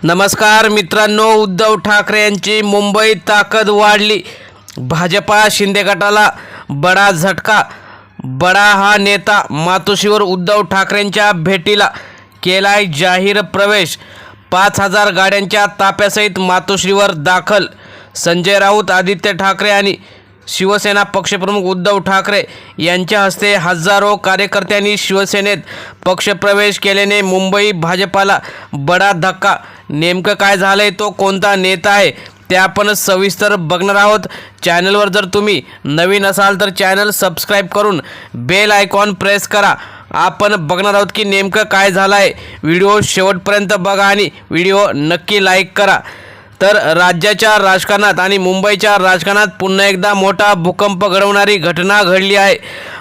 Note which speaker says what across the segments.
Speaker 1: नमस्कार मित्रांनो, उद्धव ठाकरे यांची मुंबईत ताकद वाढली। भाजपा शिंदे गटाला बडा झटका। बडा हा नेता मातोश्रीवर उद्धव ठाकरेंच्या भेटीला केलाय जाहीर प्रवेश। 5000 गाड्यांच्या ताफ्यासहित मातोश्रीवर दाखल। संजय राऊत, आदित्य ठाकरे आणि शिवसेना पक्षप्रमुख उद्धव ठाकरे यांच्या हस्ते हजारो कार्यकर्त्यांनी शिवसेनेत पक्षप्रवेश केल्याने मुंबई भाजपाला बडा धक्का। नेमकं काय झालंय, तो कोणता नेता आहे ते आपण सविस्तर बघणार आहोत। चॅनलवर जर तुम्ही नवीन असाल तर चॅनल सबस्क्राईब करून बेल आयकॉन प्रेस करा। आपण बघणार आहोत की नेमकं काय झालं आहे। व्हिडिओ शेवटपर्यंत बघा आणि व्हिडिओ नक्की लाईक करा। तर राज्याच्या राजकारणात आणि मुंबईच्या राजकारणात पुन्हा एकदा मोठा भूकंप घडवणारी घटना घडली आहे।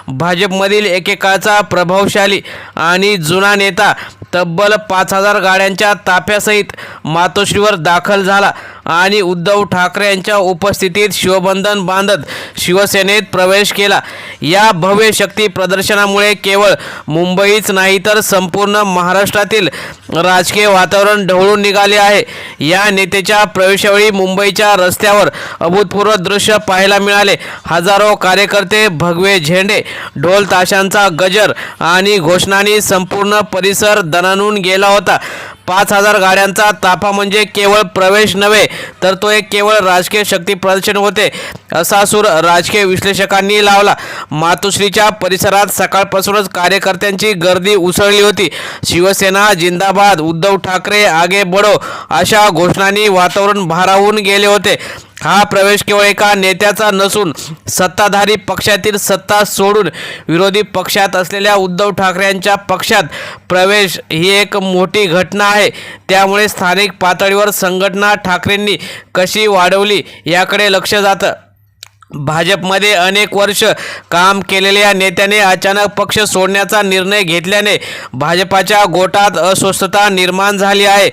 Speaker 1: भाजपमधील एकेकाळचा प्रभावशाली आणि जुना नेता तब्बल 5000 गाड्यांच्या ताफ्यासहित मातोश्रीवर दाखल झाला आणि उद्धव ठाकरे यांच्या उपस्थितीत शिवबंधन बांधत शिवसेनेत प्रवेश केला। या भव्य शक्ती प्रदर्शनामुळे केवळ मुंबईच नाही तर संपूर्ण महाराष्ट्रातील राजकीय वातावरण ढवळून निघाले आहे। या नेत्याच्या प्रवेशावेळी मुंबईच्या रस्त्यावर अभूतपूर्व दृश्य पाहायला मिळाले। हजारो कार्यकर्ते, भगवे झेंडे, ढोल ताशांचा गजर आणि घोषणांनी संपूर्ण परिसर दणाणून गेला होता। 5000 गाड्यांचा ताफा म्हणजे केवळ प्रवेश नव्हे तर तो एक केवळ राजकीय शक्ती प्रदर्शन होते, असा सूर राजकीय विश्लेषकांनी लावला। मातोश्रीच्या परिसरात सकाळपासूनच कार्यकर्त्यांची गर्दी उसळली होती। शिवसेना जिंदाबाद, उद्धव ठाकरे आगे बढो अशा घोषणांनी वातावरण भारावून गेले होते। हा प्रवेश केवळ एका नेत्याचा नसून सत्ताधारी पक्षातील सत्ता सोडून विरोधी पक्षात असलेल्या उद्धव ठाकरे यांच्या पक्षात प्रवेश ही एक मोठी घटना आहे। त्यामुळे स्थानिक पातळीवर संघटना ठाकरेंनी कशी वाढवली याकडे लक्ष जातं। भाजपमध्ये अनेक वर्ष काम केलेल्या नेत्याने अचानक पक्ष सोडण्याचा निर्णय घेतल्याने भाजपाच्या गोटात अस्वस्थता निर्माण झाली आहे।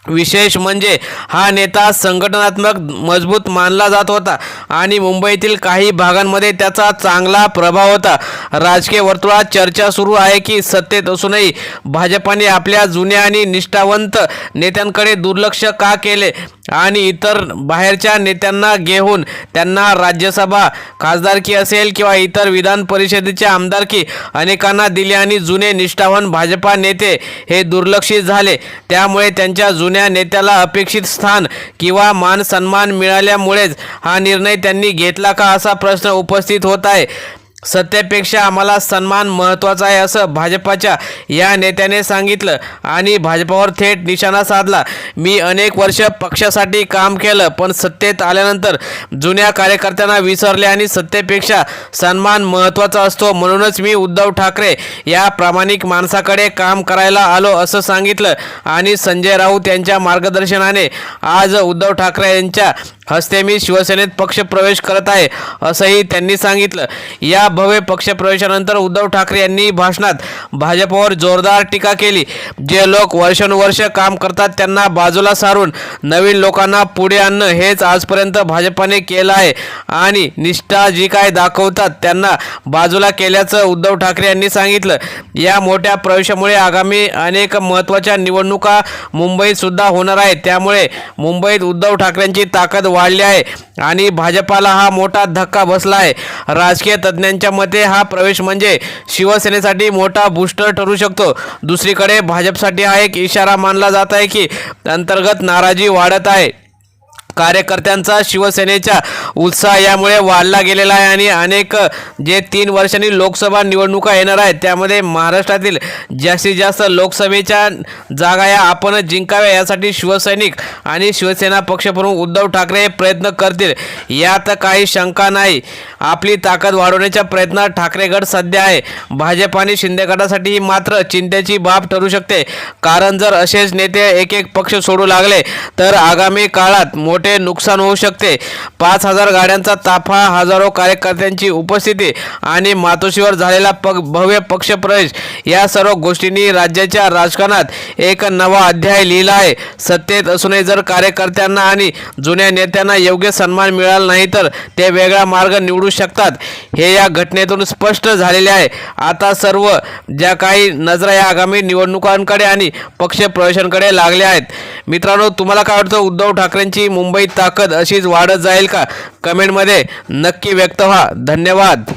Speaker 1: विशेष म्हणजे हा नेता संघटनात्मक मजबूत मानला जात होता आणि मुंबईतील काही भागांमध्ये त्याचा चांगला प्रभाव होता। राजकीय वर्तुळात चर्चा सुरू आहे की सत्तेत असूनही भाजपाने आपल्या जुन्या आणि निष्ठावंत नेत्यांकडे दुर्लक्ष का केले आणि इतर बाहेरच्या नेत्यांना घेऊन त्यांना राज्यसभा खासदारकी असेल किंवा इतर विधान परिषदेचे आमदारकी अनेकांना दिली आणि जुने निष्ठावान भाजपा नेते हे दुर्लक्षित झाले। त्यामुळे त्यांच्या जुन्या नेत्याला अपेक्षित स्थान किंवा मान सन्मान मिळाल्यामुळेच हा निर्णय त्यांनी घेतला का असा प्रश्न उपस्थित होत आहे। सत्तेपेक्षा आम्हाला सन्मान महत्त्वाचा आहे असं भाजपाच्या या नेत्याने सांगितलं आणि भाजपावर थेट निशाणा साधला। मी अनेक वर्ष पक्षासाठी काम केलं, पण सत्तेत आल्यानंतर जुन्या कार्यकर्त्यांना विसरले आणि सत्तेपेक्षा सन्मान महत्त्वाचा असतो, म्हणूनच मी उद्धव ठाकरे या प्रामाणिक माणसाकडे काम करायला आलो असं सांगितलं। आणि संजय राऊत यांच्या मार्गदर्शनाने आज उद्धव ठाकरे यांच्या हस्ते मी शिवसेनेत पक्षप्रवेश करत आहे असंही त्यांनी सांगितलं। या भव्य पक्षप्रवेशानंतर उद्धव ठाकरे यांनी भाषणात भाजपवर जोरदार टीका केली। जे लोक वर्षानुवर्ष काम करतात त्यांना बाजूला सारून नवीन लोकांना पुढे आणणं हेच आजपर्यंत भाजपाने केलं आहे आणि निष्ठा जी काय दाखवतात त्यांना बाजूला केल्याचं उद्धव ठाकरे यांनी सांगितलं। या मोठ्या प्रवेशामुळे आगामी अनेक महत्त्वाच्या निवडणुका मुंबईत सुद्धा होणार आहेत, त्यामुळे मुंबईत उद्धव ठाकरेंची ताकद वाढली आहे आणि भाजपाला हा मोठा धक्का बसला आहे। राजकीय तज्ज्ञांच्या मते हा प्रवेश म्हणजे शिवसेनेसाठी मोठा बूस्टर ठरू शकतो। दुसरीकडे भाजपसाठी हा एक इशारा मानला जात आहे की अंतर्गत नाराजी वाढत आहे। कार्यकर्त्यांचा शिवसेनेच्या उत्साह यामुळे वाढला गेलेला आहे आणि अनेक जे 3 वर्षांनी लोकसभा निवडणुका येणार आहेत त्यामध्ये महाराष्ट्रातील जास्तीत जास्त लोकसभेच्या जागा या आपण जिंकाव्या यासाठी शिवसैनिक आणि शिवसेना पक्षप्रमुख उद्धव ठाकरे प्रयत्न करतील, यात काही शंका नाही। आपली ताकद वाढवण्याच्या प्रयत्नात ठाकरे गट सध्या आहे। भाजप आणि शिंदे गटासाठी ही मात्र चिंतेची बाब ठरू शकते, कारण जर असेच नेते एक एक पक्ष सोडू लागले तर आगामी काळात मोठे नुकसान होऊ शकते। 5000 गाड्यांचा ताफा, हजारो कार्यकर्त्यांची उपस्थिती आणि मातोश्रीवर झालेला भव्य पक्षप्रवेश या सर्व गोष्टींनी राज्याच्या राजकारणात एक नवा अध्याय लिहिला आहे। सत्तेत असूनही जर कार्यकर्त्यांना आणि जुन्या नेत्यांना योग्य सन्मान मिळाला नाही तर ते वेगळा मार्ग निवडू शकतात, हे या घटनेतून स्पष्ट झालेले आहे। आता सर्व ज्या काही नजरा या आगामी निवडणुकांकडे आणि पक्षप्रवेशांकडे लागल्या आहेत। मित्रांनो, तुम्हाला काय वाटतं, उद्धव ठाकरेंची मुंबईत ताकद अशीच वाढत जाईल का? कमेंटमध्ये नक्की व्यक्त व्हा. धन्यवाद.